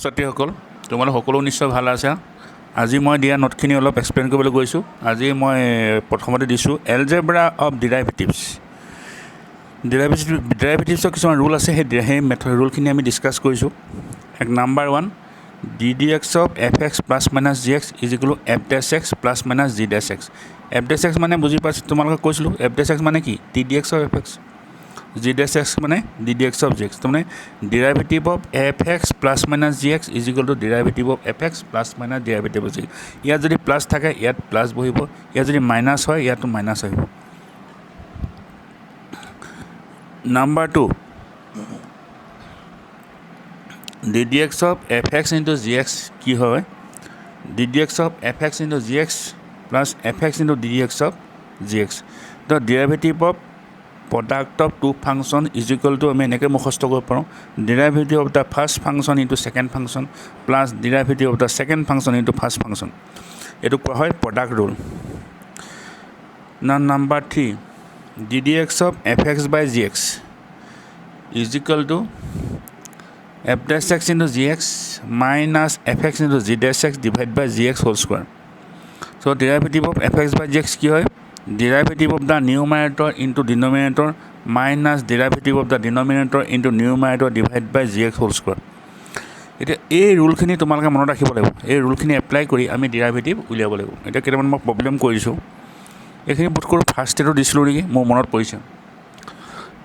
ছাত্ৰীসকল তোমালোক সকলো নিশ্চয় ভাল আছে আজি মই দিয়া নোটখিনি অলপ এক্সপ্লেইন কৰিবলৈ গৈছোঁ আজি মই প্ৰথমতে দিছোঁ এলজেব্ৰা অফ ডেৰিভেটিভছৰ কিছুমান ৰুল আছে সেই মেথড ৰুলখিনি আমি ডিছকাছ কৰিছোঁ এক number 1 ddx of fx plus minus gx is equal to f dash x plus minus g dash x f dash x মানে বুজি পাইছোঁ তোমালোকক কৈছিলোঁ f ডেছ x মানে কি ddx of fx g dash x মানে ddx of gx তাৰমানে derivative of fx plus minus gx is equal to derivative of fx plus minus derivative of gx ইয়াত যদি প্লাছ থাকে ইয়াত প্লাছ বহিব ইয়াত যদি মাইনাছ হয় ইয়াতো মাইনাছ আহিব number 2 ddx of fx into gx কি হয় ddx of fx into gx plus fx into ddx of gx the derivative of product of two function is equal to আমি এনেকৈ মুখস্থ কৰিব পাৰোঁ derivative of the first function into second function plus derivative of the second function into first function এইটো কোৱা হয় product rule number 3 ddx of fx by gx is equal to f dash x into gx minus fx into g dash x divided by gx whole square. So derivative of fx by gx কি হয় derivative of the numerator into denominator minus derivative of the denominator into numerator divided by gx whole square. এতিয়া এই ৰুলখিনি তোমালোকে মনত ৰাখিব লাগিব এই ৰুলখিনি apply কৰি আমি ডেৰিভেটিভ উলিয়াব লাগিব এতিয়া কেইটামান মই প্ৰব্লেম কৰিছোঁ এইখিনি বোধ কৰোঁ ফাৰ্ষ্ট ষ্টেজত দিছিলোঁ নেকি মোৰ মনত পৰিছে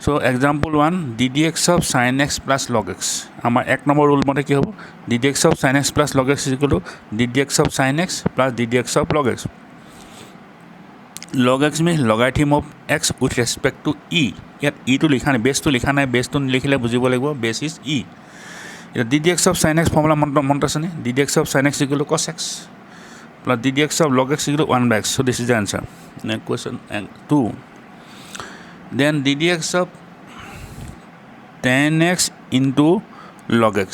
So example 1 ddx of sin x plus log x আমাৰ এক নম্বৰ ৰুল মতে কি হ'ব ddx of sin x plus log x is equal to ddx of sin x plus ddx of log x log x means logarithm of x with respect to e ইয়াত e টো লিখা নাই বেছটো লিখা নাই বেছটো লিখিলে বুজিব লাগিব বেছ is e ddx of sin x formula মনত আছে নে ddx of sin x is equal to cos x plus ddx of log x is equal to 1 by x so this is the answer next question 2 then ddx of tan x into log x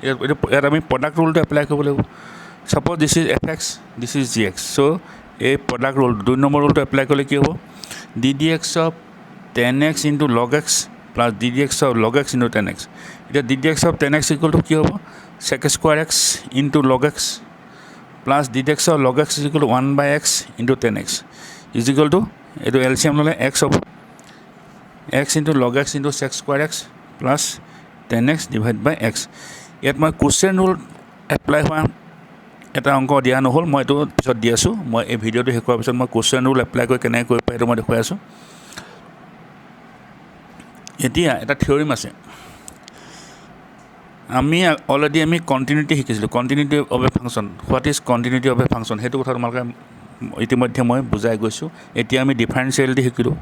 ইয়াত আমি product rule to apply কৰিব লাগিব suppose this is fx this is gx so a product rule 2 number rule to apply কৰিলে কি হ'ব ddx of tan x into log x plus ddx of log x into tan x এতিয়া ddx of tan x equal to কি হ'ব sec square x into log x plus ddx of log x is equal to 1 by x into tan x is equal to এইটো LCM ল'লে x হ'ব x into log x into sec square x plus 10x divided by x ইয়াত মই question rule apply হোৱা এটা অংক দিয়া নহ'ল মই এইটো পিছত দি আছোঁ মই এই ভিডিঅ'টো শেষ হোৱাৰ পিছত মই কোশ্চেন ৰুল এপ্লাই কৰি কেনেকৈ কৰিব পাৰি সেইটো মই দেখুৱাই আছোঁ এতিয়া এটা থিয়ৰিম আছে আমি অলৰেডি আমি কণ্টিনিউটি শিকিছিলোঁ continuity of A function what is continuity of A function সেইটো কথা তোমালোকে ইতিমধ্যে মই বুজাই গৈছোঁ এতিয়া আমি ডিফাৰেঞ্চিয়েলিটি শিকিলোঁ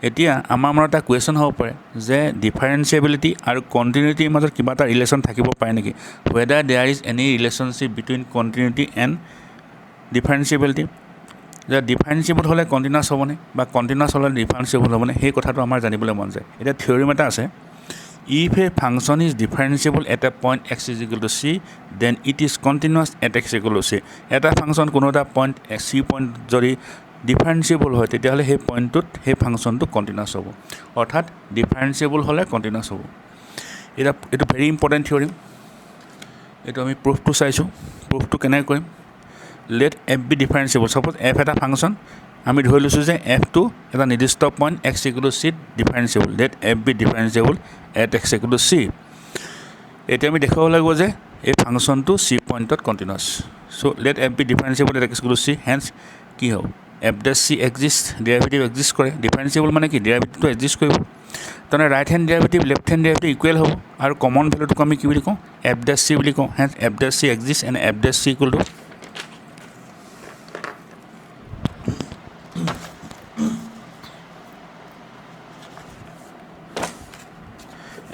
এতিয়া আমাৰ মনত এটা কুৱেশ্যন হ'ব পাৰে যে ডিফাৰেঞ্চিয়েবিলিটি আৰু কণ্টিনিউটিৰ মাজত কিবা এটা ৰিলেশ্যন থাকিব পাৰে নেকি whether there is any relationship between continuity and differentiability যে ডিফাৰেঞ্চিয়েবল হ'লে কণ্টিনিউৱাছ হ'বনে বা কণ্টিনিউৱাছ হ'লে ডিফাৰেঞ্চিয়েবল হ'বনে সেই কথাটো আমাৰ জানিবলৈ মন যায় এতিয়া থিয়ৰিম এটা আছে if a function is differentiable at a point x is equal to c then it is continuous at x equal to c এটা ফাংচন কোনো এটা পইণ্ট চি পইণ্ট যদি ডিফাৰেঞ্চিয়েবল হয় তেতিয়াহ'লে সেই পইণ্টটোত সেই ফাংচনটো কণ্টিনিউৱাছ হ'ব অৰ্থাৎ ডিফাৰেঞ্চিয়েবল হ'লে কণ্টিনিউৱাছ হ'ব এতিয়া এইটো ভেৰি ইম্পৰ্টেণ্ট থিয়ৰিম এইটো আমি প্ৰুফটো চাইছোঁ প্ৰুফটো কেনেকৈ কৰিম let f be differentiable suppose f এটা ফাংচন আমি ধৰি লৈছোঁ যে এফটো এটা নিৰ্দিষ্ট পইণ্ট এক্স ইকুৱেল টু চিত differentiable let f be differentiable at x equal to c এতিয়া আমি দেখুৱাব লাগিব যে এই ফাংচনটো চি পইণ্টত continuous so' let f be differentiable at x equal to c hence কি হ'ব এফ ডেছ চি এক্সিষ্ট ডেৰিভেটিভ এক্সিষ্ট কৰে ডিফাৰেঞ্চিয়েবল মানে কি ডেৰিভেটিভটো এক্সিষ্ট কৰিব তাৰমানে right hand derivative left hand derivative equal হ'ব আৰু কমন ভেলুটোক আমি কি বুলি কওঁ এফ ডেছ চি বুলি কওঁ hence f dash c exist and f dash c equal to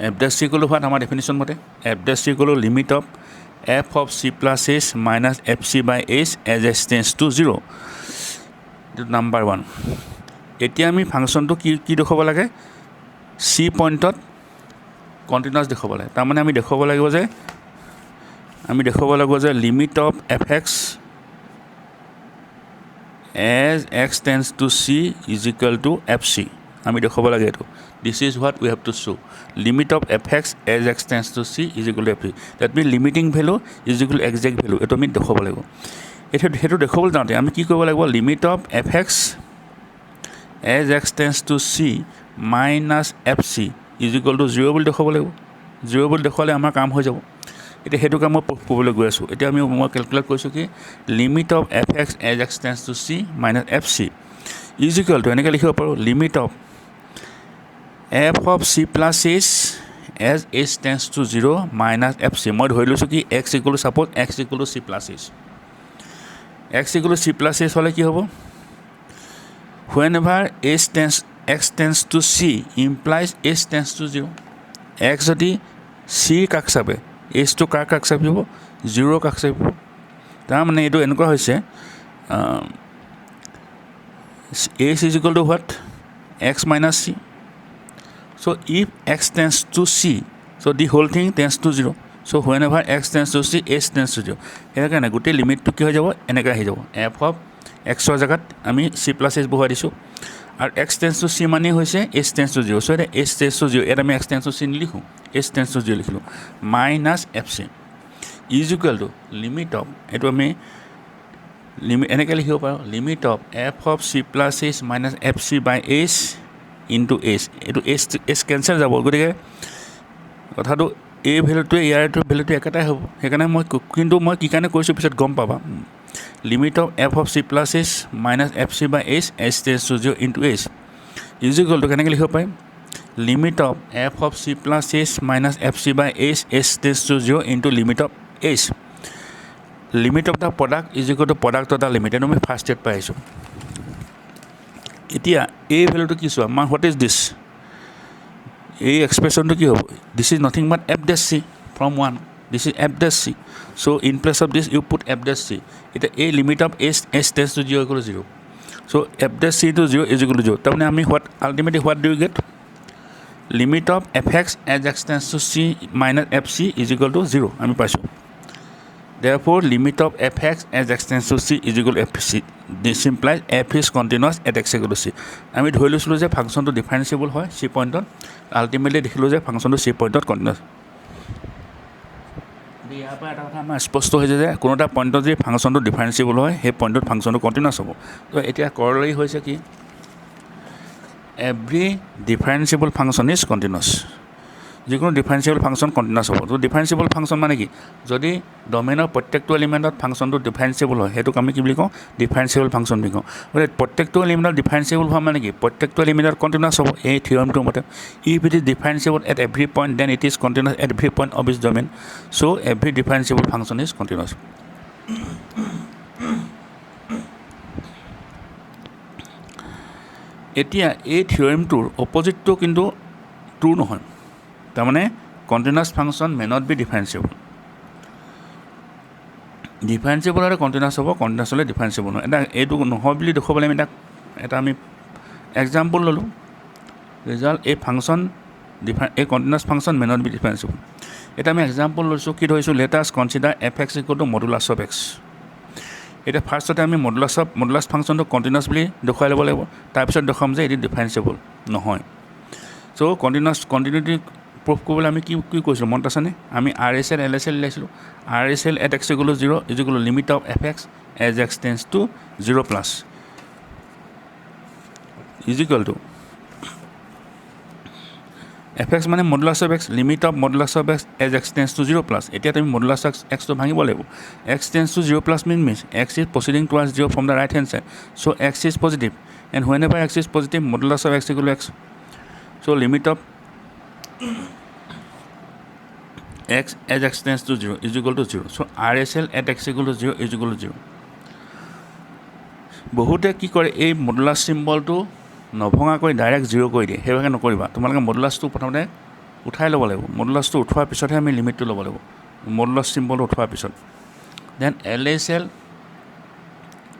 f dash c equal to হোৱাত আমাৰ ডেফিনিশ্যন মতে f dash c equal to limit of f of c plus h minus f c by h as a tends to 0 number 1 এতিয়া আমি ফাংচনটো কি দেখুৱাব লাগে C পইণ্টত কণ্টিনিউৱাছ দেখুৱাব লাগে তাৰমানে আমি দেখুৱাব লাগিব যে limit of f x as x tends to c is equal to f c আমি দেখুৱাব লাগে এইটো This is what we have to show. Limit of fx as x tends to c is equal to f. That means limiting value is equal to exact value. Eto ami dekhabo lagibo. Hetu dekhobole jaote ami ki koribo lagibo limit of fx as x tends to c minus fc is equal to 0 boli dekhabo lagibo. 0 boli dekhole amar kaam hoi jabo. Eta hetu kaam moi kobole goi asu. Eta ami moi calculate koisu ki limit of fx as x tends to c minus fc is equal to enake likhibo paro limit of f of c plus h as h tends to 0 minus fc. মই ধৰি লৈছো কি x equal to suppose x equal to c plus h. x equal to c plus h হলে কি হ'ব? Whenever x tends to c implies h tends to 0. x যদি c কাক চাবে h to কাক চাবিব 0 কাক চাবিব। তাৰ মানে এটো এনেকুৱা হৈছে h is equal to what? x minus c. So if x tends to c, so the whole thing tends to 0. So whenever x tends to c, h tends to 0. Here again, a good limit to kill f of x or zagat, I mean c plus h bohari so. Our x tends to c money who say h tends to 0. So the h tends to 0, and x tends to c lihu, h tends to 0 minus fc is equal to limit of it will mean limit of f of c plus h minus fc by h into h. Eto h cancel jabo gotike কথাটো a value to year to value to একাটাই হ'ব হেকানে মই কিন্তু মই কি কানে কৈছো পিছত গম পাবা limit of f of c plus h minus fc by h h tends to 0 into h is equal to কেনেকৈ লিখিব পাৰিম limit of f of c plus h minus fc by h h tends to 0 into limit of h. Limit of the product is equal to product of the limit এনো মই first step পাইছো। এতিয়া a value to কি চোৱা মান what is this a expression to কি হ'ব this is nothing but f dash c from 1 this is f dash c so in place of this you put f dash c it a limit of h tends to 0 equal to 0 so f dash c to 0 is equal to 0 তাৰমানে আমি what ultimately what do you get limit of fx as x tends to c minus fc is equal to 0 আমি পাইছো therefore limit of fx as x tends to c is equal to fc this implies f is continuous at x equal to c আমি ধৰি লৈছিলো যে ফাংচনটো ডিফাৰেন্সিয়েবল হয় c পইণ্টত ultimately দেখিলো যে ফাংচনটো c পইণ্টত কন্টিনিউয়াস ইয়াৰ পৰা এটা কথা আমাৰ স্পষ্ট হৈছে যে কোনোটা পইণ্টত যে ফাংচনটো ডিফাৰেন্সিয়েবল হয় সেই পইণ্টত ফাংচনটো কন্টিনিউয়াস হ'ব তো এতিয়া কৰলি হৈছে কি every differentiable function is continuous যিকোনো ডিফাৰেন্সিয়েবল ফাংচন কন্টিনিউয়াস হ'ব তো ডিফাৰেন্সিয়েবল ফাংচন মানে কি যদি ডোমেইনৰ প্ৰত্যেকটো এলিমেন্টত ফাংচনটো ডিফাৰেন্সিয়েবল হয় হেতু আমি কি বুলি কওঁ ডিফাৰেন্সিয়েবল ফাংচন বুলি কওঁ মানে প্ৰত্যেকটো এলিমেন্টত ডিফাৰেন্সিয়েবল হয় মানে কি প্ৰত্যেকটো এলিমেন্টত কন্টিনিউয়াস হ'ব এই থিওৰেমটোৰ মতে if it is differentiable at every point then it is continuous at every point of its domain so every differentiable function is continuous এতিয়া এই থিওৰেমটোৰ অপজিটটো কিন্তু ট্ৰু নহয় তাৰমানে continuous function may not be differentiable differentiable আৰু continuous হ'ব continuous হ'লে differentiable নহয় এটা এইটো নহয় বুলি দেখুৱাবলৈ আমি এটা আমি এক্সাম্পল ললো ৰিজাল্ট এই ফাংচন এই continuous function may not be differentiable এটা আমি এক্সাম্পল লৈছো কি ধৰিছো let us consider fx equal to modulus of x এটা ফাৰ্স্টতে আমি মডুলাস ফাংচনটো কন্টিনিউয়াস বুলি দেখুৱাই ল'ব লাগিব তাৰ পিছত দেখাম যে এটি ডিফাৰেন্সিয়েবল নহয় সো কন্টিনিউটি প্ৰুফ কৰিবলৈ আমি কি কৈছো মনত আছেনে আমি RSL LSL লৈছিলো RSL at x equal to 0 is equal to limit of fx as x tends to 0 plus is equal to fx মানে modulus of x limit of modulus of x as x tends to 0 plus এতিয়া তুমি modulus of x to ভাঙিব লাগিব x tends to 0 plus means x is proceeding towards 0 from the right hand side so x is positive and whenever x is positive modulus of x equal to x so limit of x as x tends to 0 is equal to 0 so RSL at x equal to 0 is equal to 0 বহুতে কি কৰে এই modulus সিম্বলটো নভঙাকৈ direct 0 কৰি দিয়ে হেভাগে নকৰিবা তোমালোকে মডুলাসটো প্ৰথমতে উঠাই ল'ব লাগিব মডুলাসটো উঠোৱাৰ পিছতহে আমি লিমিটটো ল'ব লাগিব মডুলাস সিম্বলটো উঠোৱাৰ পিছত then LSL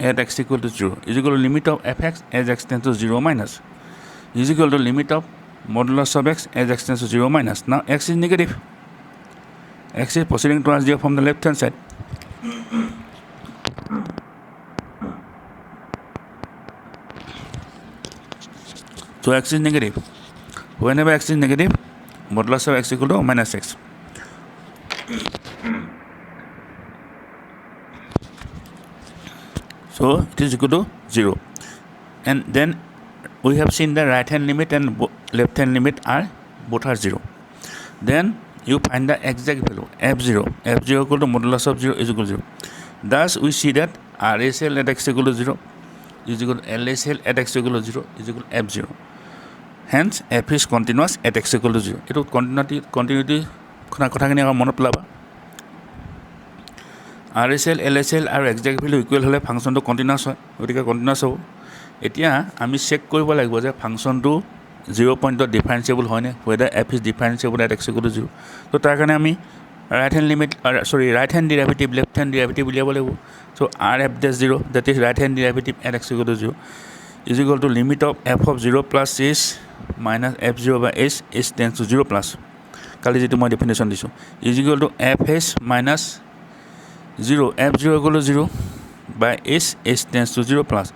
at x equal to 0 is equal to limit of fx as x tends to 0 minus is equal to limit of modulus of x as x tends to 0 minus now x is negative x is proceeding towards 0 from the left hand side so x is negative whenever x is negative, modulus of x equal to minus x. So it is equal to 0. And then we have seen the right hand limit and left hand limit are both are 0. Then you find the exact value f0. f0 equal to modulus of 0 is equal to 0. Thus we see that RSL at x equal to 0 is equal to LSL at x equal to 0 is equal to f0. Hence f is continuous at x equal to 0. It would continuity RSL, LSL আৰু exact value equal হলে ফাংশনটো continuous হয় গতিকে continuous হ'ব এতিয়া আমি check কৰিব লাগিব যে ফাংশনটো 0 পইণ্টত ডিফাৰেন্সিয়েবল হয় নে whether f is differentiable at x equal to 0 তো তাৰ কাৰণে আমি right hand derivative left hand derivative উলিয়াব লাগিব so rf dash 0 that is right hand derivative at x equal to 0 is equal to limit of f of 0 plus s minus f0 by s tends to 0 plus কালি যেটো মই definition দিছো is equal to fs minus 0 f0 equal to 0 by s tends to 0 plus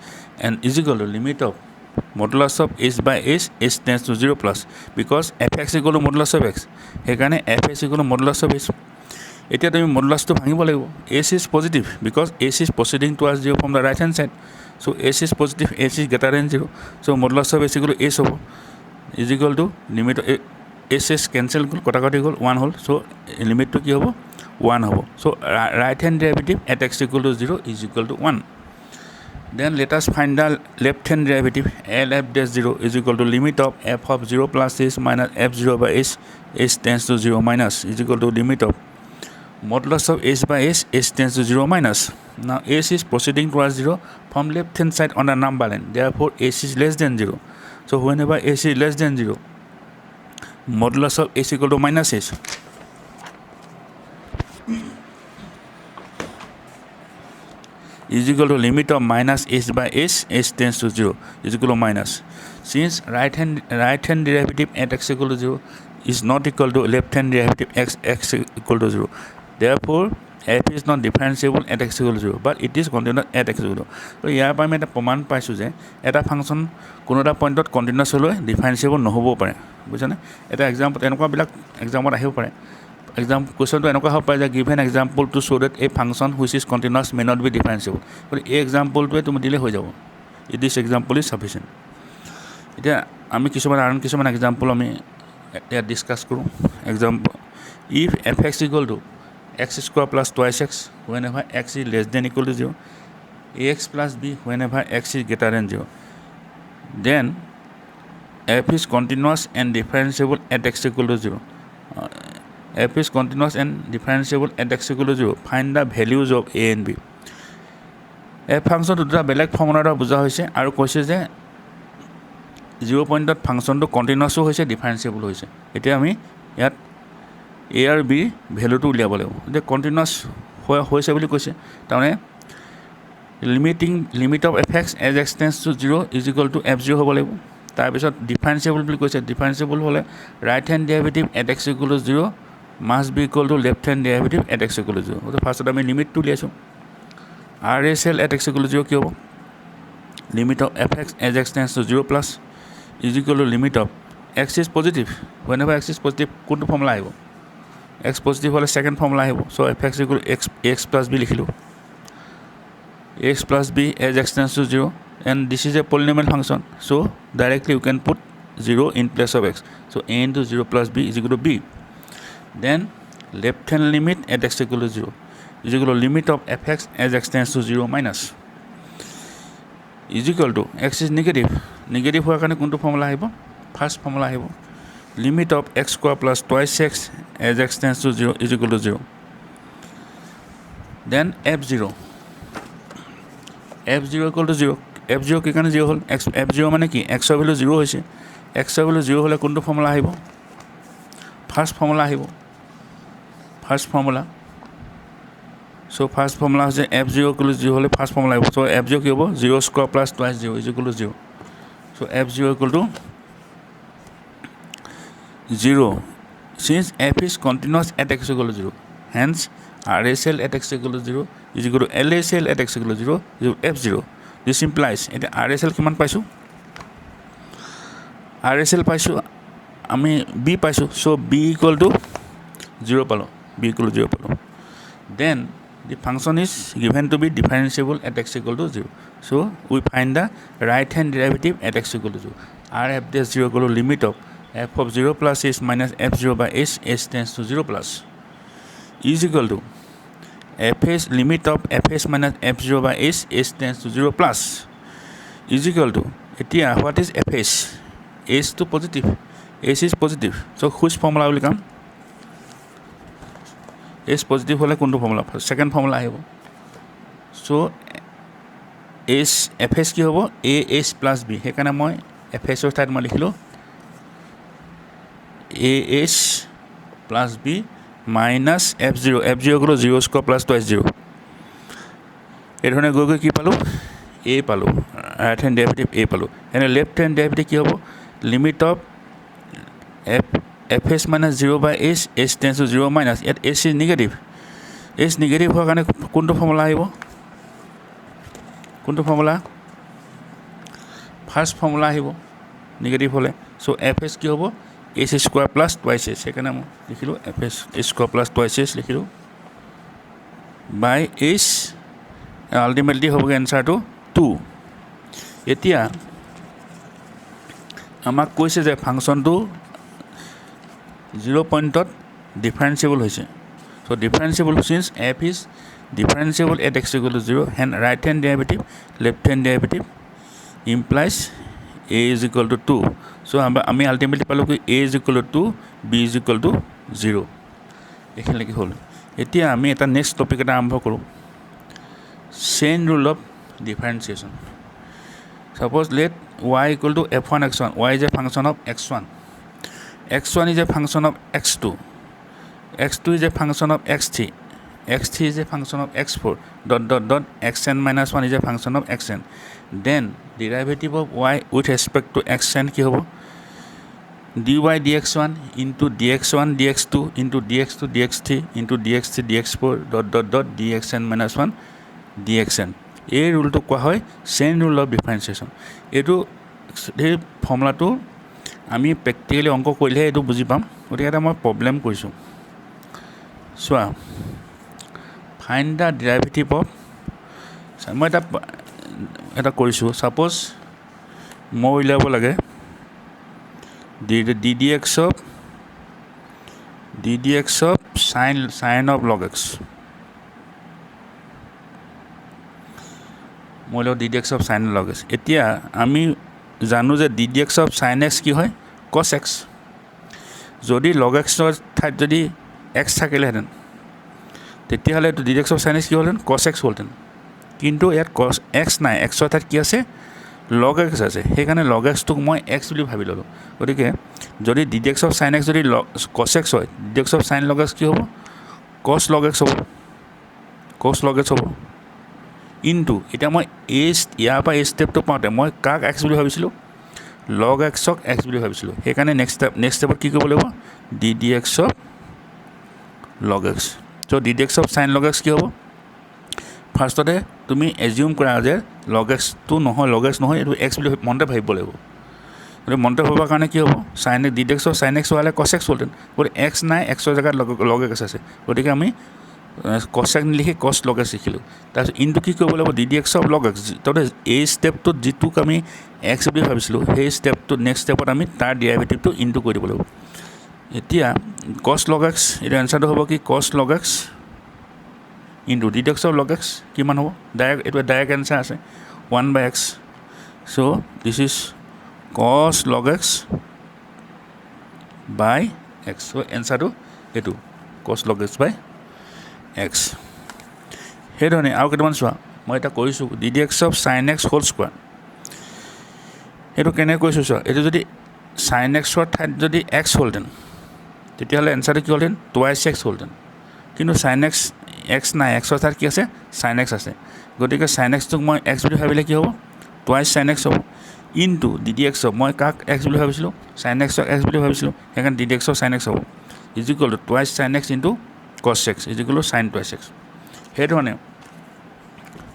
and is equal to limit of modulus of s by s tends to 0 plus because fx equal to modulus of x হেকাৰণে fs equal to modulus of s এতিয়া তুমি modulus টো ভাঙিব লাগিব s is positive because s is proceeding towards 0 from the right hand side so s is positive s is greater than 0 so modulus of s equal to s হ'ব is equal to limit of s cancel কটাকটি goal 1 hall so limit to কি হ'ব 1 হ'ব so right hand derivative at x equal to 0 is equal to 1 then let us find the left hand derivative lf dash 0 is equal to limit of f of 0 plus s minus f0 by s tends to 0 minus is equal to limit of modulus of s by s tends to 0 minus now s is proceeding towards 0 from left hand side on the number line therefore s is less than 0 so whenever s is less than 0 modulus of s equal to minus s is equal to limit of minus s by s tends to 0 is equal to minus since right hand derivative at x equal to 0 is not equal to left hand derivative x equal to 0 therefore f is not differentiable at x equal to 0 but it is continuous at x equal to 0 so ইয়াৰ পৰা আমি এটা প্ৰমাণ পাইছো যে এটা function কোনোটা পইণ্টত continuous হলে ডিফাৰেন্সিয়েবল নহব পাৰে বুজিছানে এটা এক্সাম্পল এনেকুৱা বিলাক এক্সাম্পল আহিব পাৰে example question to enokwa hob pai give an example to show that a function which is continuous may not be differentiable but a example to tum dile hoi jabo this example is sufficient eta ami kishuman example ami discuss koru example if fx equal to x square plus twice x whenever x is less than equal to 0 ax plus b whenever x is greater than 0 then f is continuous and differentiable at x equal to 0 f is continuous and differentiable at x equal to 0 find the values of a and b f function to বেলেগ ফৰ্মুলাটা বুজা হৈছে আৰু কৈছে যে 0 পইণ্টত ফাংচনটো continuous হৈছে ডিফাৰেন্সিয়েবল হৈছে এতিয়া আমি ইয়াত a আৰু b ভ্যালুটো উলিয়াব লাগিব যে কন্টিনিউয়াস হৈছে বুলি কৈছে তাৰমানে limit of fx as x tends to 0 is equal to f0 হ'ব লাগিব তাৰ পিছত ডিফাৰেন্সিয়েবল বুলি কৈছে ডিফাৰেন্সিয়েবল হলে right hand derivative at x equal to 0 must be equal to left hand derivative at x equal to 0 so first আমি limit to লিয়াছো RSL at x equal to 0 কি হ'ব limit of fx as x tends to 0 plus is equal to limit of x is positive whenever x is positive কোনটো formula আহিব x positive হলে second formula আহিব so fx equal to x plus b লিখিলো x plus b as x tends to 0 and this is a polynomial function so directly you can put 0 in place of x so a into 0 plus b is equal to b then left hand limit at x equal to 0 is equal to limit of fx as x tends to 0 minus is equal to x is negative হোৱাৰ কাৰণে কোনটো formula আহিব first formula আহিব limit of x square plus twice x as x tends to 0 is equal to 0 then f0 equal to 0 f0 কি কাৰণে 0 হল f0 মানে কি x ৰ ভ্যালু 0 হৈছে x ৰ ভ্যালু 0 হলে কোনটো ফৰ্মুলা আহিব ফাৰ্স্ট ফৰ্মুলা আহিব first formula so first formula হৈছে f0 equal to 0 হলে ফাৰ্স্ট ফৰ্মুলা আহিব so f0 কি হ'ব 0 square plus twice 0 is equal to 0 so f0 equal to 0 since f is continuous at x equal to 0 hence RSL at x equal to 0 is equal to LSL at x equal to 0 is f0 this implies এটা RSL কিমান পাইছো RSL পাইছো আমি B পাইছোঁ চ' B equal to 0 পালোঁ B equal to 0 পালোঁ then the function is given to be differentiable at x equal to 0 so we find the right hand derivative at x equal to 0 r f dash 0 equal to limit of f of 0 plus s minus f0 by s tends to 0 plus is equal to fs limit of fs minus f0 by s tends to 0 plus is equal to etia what is fs s to positive s is positive so which formula will come s positive hole kuntu formula second formula আহিব so s fs কি হ'ব as plus b হেকানে মই fs ৰ ঠাইত মই লিখিলো as plus b minus f0 গলো 0 square plus twice 0 এই ধৰণে গৈ কি পালো a পালো right hand derivative a পালো এনে left hand derivative কি হ'ব limit of fs minus 0 by s tends to 0 minus yet s is negative হোৱাৰ কাৰণে কোনটো ফৰ্মুলা আহিব কোনটো ফৰ্মুলা ফাৰ্স্ট ফৰ্মুলা আহিব নেগেটিভ হলে সো fs কি হ'ব s square plus twice s সেইকাৰণে মই লিখিলো fs square plus twice s লিখিলো by s আলটিমেটলি হ'ব এনসাৰটো 2 এতিয়া আমাক কৈছে যে ফাংচনটো 0 পইণ্টত ডিফাৰেন্সিয়েবল হৈছে so differentiable since f is differentiable at x equal to 0 and right hand derivative left hand derivative implies a is equal to 2 so আমি ultimately পালো কি a is equal to 2 b is equal to 0 এখানে কি হল এতিয়া আমি এটা next topic এটা আৰম্ভ কৰো chain rule of differentiation suppose let y equal to f1 x1 y is a function of x1 x1 is a function of x2 x2 is a function of x3 x3 is a function of x4 dot xn minus 1 is a function of xn then derivative of y with respect to xn কি হ'ব dy dx1 into dx1 dx2 into dx2 dx3 into dx3 dx4 dot dxn minus 1 dxn এই ৰুলটো কোৱা হয় chain rule of ডিফাৰেন্সিয়েচন এটো এই ফৰ্মুলাটো আমি প্ৰ্যাকটিক্যালি অংক কৰিলে এটো বুজি পাম গতিকে এটা মই প্ৰবলেম কৰিছো so find the derivative of মই এটা কৰিছো suppose মই উলিয়াব লাগে ddx of sin of log x মই লও ddx of sin log x এতিয়া আমি জানো যে ddx of sin x কি হয় cos x যদি log x ৰ ঠাইত যদি x থাকিলেহেঁতেন তেতিয়াহ'লে তো ddx of sin x কি হ'লেন cos x হ'লতেন কিন্তু ইয়াত cos x নাই x ৰ ঠাইত কি আছে log x আছে সেইকাৰণে log x টোক মই x বুলি ভাবি ললো গতিকে যদি ddx of sin x যদি cos x হয় ddx of sin log x কি হ'ব cos log x হ'ব ইনটু এটা মই ইয়াৰ পৰা এই ষ্টেপটো পাওঁতে মই কাক x বুলি ভাবিছিলো log x ক x বুলি ভাবিছিলো সেইকাৰণে নেক্সট ষ্টেপত কি কৰিব লাগিব ddx of log x so ddx of sin log x কি হ'ব ফাৰ্ষ্টতে তুমি এজিউম কৰা যে log x টো নহয় এটো x বুলি মনতে ভাবিব লাগিব গতিকে মনতে ভাবৰ কাৰণে কি হ'ব sin ddx of sin x হ'লে cos x হ'লতেন গতিকে x নাই x ৰ জাগাত log x আছে গতিকে আমি cos x লিখি cos log x লিখিলো তাৰ ইনটু কি কৰিব লাগিব ddx of log x ততে এই ষ্টেপটো যেটুক আমি x বুলি ভাবিছিলো সেই ষ্টেপটো নেক্সট ষ্টেপত আমি তাৰ ডেৰিভেটিভটো ইনটু কৰি দিব লাগিব এতিয়া cos log x এর আনসারটো হ'ব কি cos log x into ddx of log x কিমান হ'ব ডাইৰেক্ট এটো ডাইৰেক্ট আনসার আছে 1 by x so this is cos log x by x so আনসারটো এটো cos log x by x হে ধৰণে আৰু কেইটামান চোৱা মই এটা কৰিছো ddx of sin x whole square এটো কেনে কৈছো চোৱা এটো যদি sin x ৰ ঠাইত যদি x হ'লতেন তেতিয়াহ'লে আনসারটো কি হ'লতেন twice x হ'লতেন কিন্তু sin x নাই x ৰ ঠাইত কি আছে sin x আছে গতিকে sin x টোক মই x বুলি ভাবিলে কি হ'ব twice sin x হ'ব ইনটু ddx of মই কাক x বুলি ভাবিছিলো sin x ক x বুলি ভাবিছিলো সেইকাৰণে ddx of sin x হ'ব is equal to twice sin x into cos x is equal to sin twice x হে ধৰণে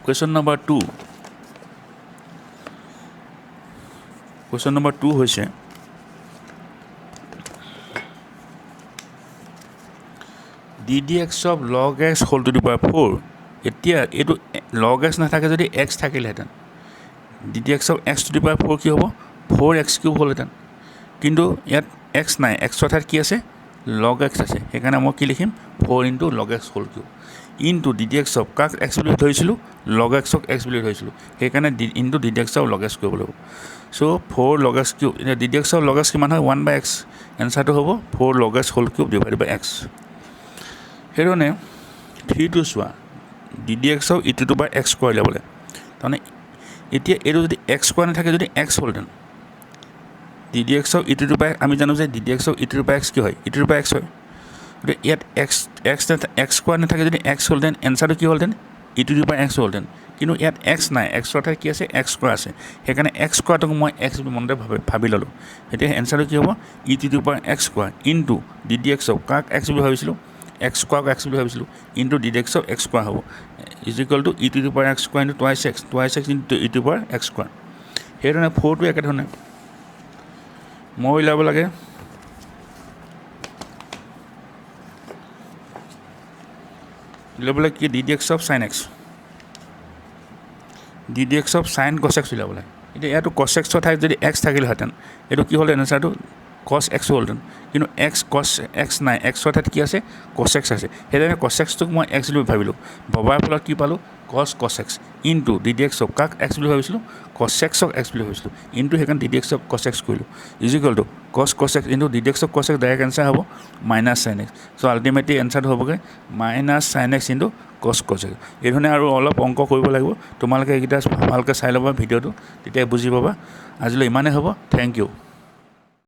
question number 2 হৈছে ddx of log x whole to the power 4 এতিয়া এইটো log x নাথাকে যদি x থাকিলেহেঁতেন ddx of x to the power 4 কি হ'ব 4x কিউব হ'লহেঁতেন কিন্তু ইয়াত x নাই x অৰ্থাৎ কি আছে log x আছে সেইকাৰণে মই কি লিখিম 4 into log x whole cube into ddx of কাক x বুলি ধৰিছিলোঁ log x ক x বুলি ধৰিছিলোঁ সেইকাৰণে into ddx of log x কৰিব লাগিব so 4 log x cube এতিয়া ddx of log x কিমান হয় 1 by x এনসাৰটো হ'ব 4 log x whole cube divided by x সেইধৰণে 3 টো চোৱা ddx of e to the power x square ল'বলৈ তাৰমানে এতিয়া এইটো যদি x square নাথাকে যদি x হ'লহেঁতেন ddx of e to the power আমি জানো যে ddx of e to the power x কি হয় e to the power x হয় গতিকে ইয়াত x square নাথাকে যদি x হ'লহেঁতেন এনসাৰটো কি হ'লহেঁতেন e to the power x হ'লহেঁতেন কিন্তু ইয়াত x নাই x অৰ্থাৎ কি আছে x square আছে সেইকাৰণে x squareটোক মই x বুলি মনতে ভাবি ল'লোঁ এতিয়া এনসাৰটো কি হ'ব e to the power x square into ddx of কাক x বুলি ভাবিছিলোঁ x square x বুলি ভাবিছিলোঁ into ddx of x square হ'ব is equal to e to the power x square into twice x into e to the power x square সেইধৰণে 4টো একেধৰণে মই উলিয়াব লাগে কি ddx of sin x ddx of sin cos x উলিয়াব লাগে এতিয়া ইয়াতো cos x ৰ ঠাইত যদি x থাকিলেহেঁতেন এইটো কি হ'ল এনসাৰটো cos x হ'লহেঁতেন কিন্তু cos x নাই x অৰ্থাৎ কি আছে cos x আছে সেইকাৰণে cos x টোক মই x বুলি ভাবিলোঁ ভবাৰ ফলত কি পালোঁ cos x into ddx of কাক x বুলি ভাবিছিলোঁ cos x ক x বুলি ভাবিছিলোঁ into সেইকাৰণে ddx of cos x কৰিলোঁ is equal to cos x into ddx of cos x direct answer হ'ব minus sin x so ultimately এনসাৰটো হ'বগৈ minus sin x into cos x এইধৰণে আৰু অলপ অংক কৰিব লাগিব তোমালোকে এইকেইটা ভালকৈ চাই ল'বা ভিডিঅ'টো তেতিয়া বুজি পাবা আজিলৈ ইমানেই হ'ব থেংক ইউ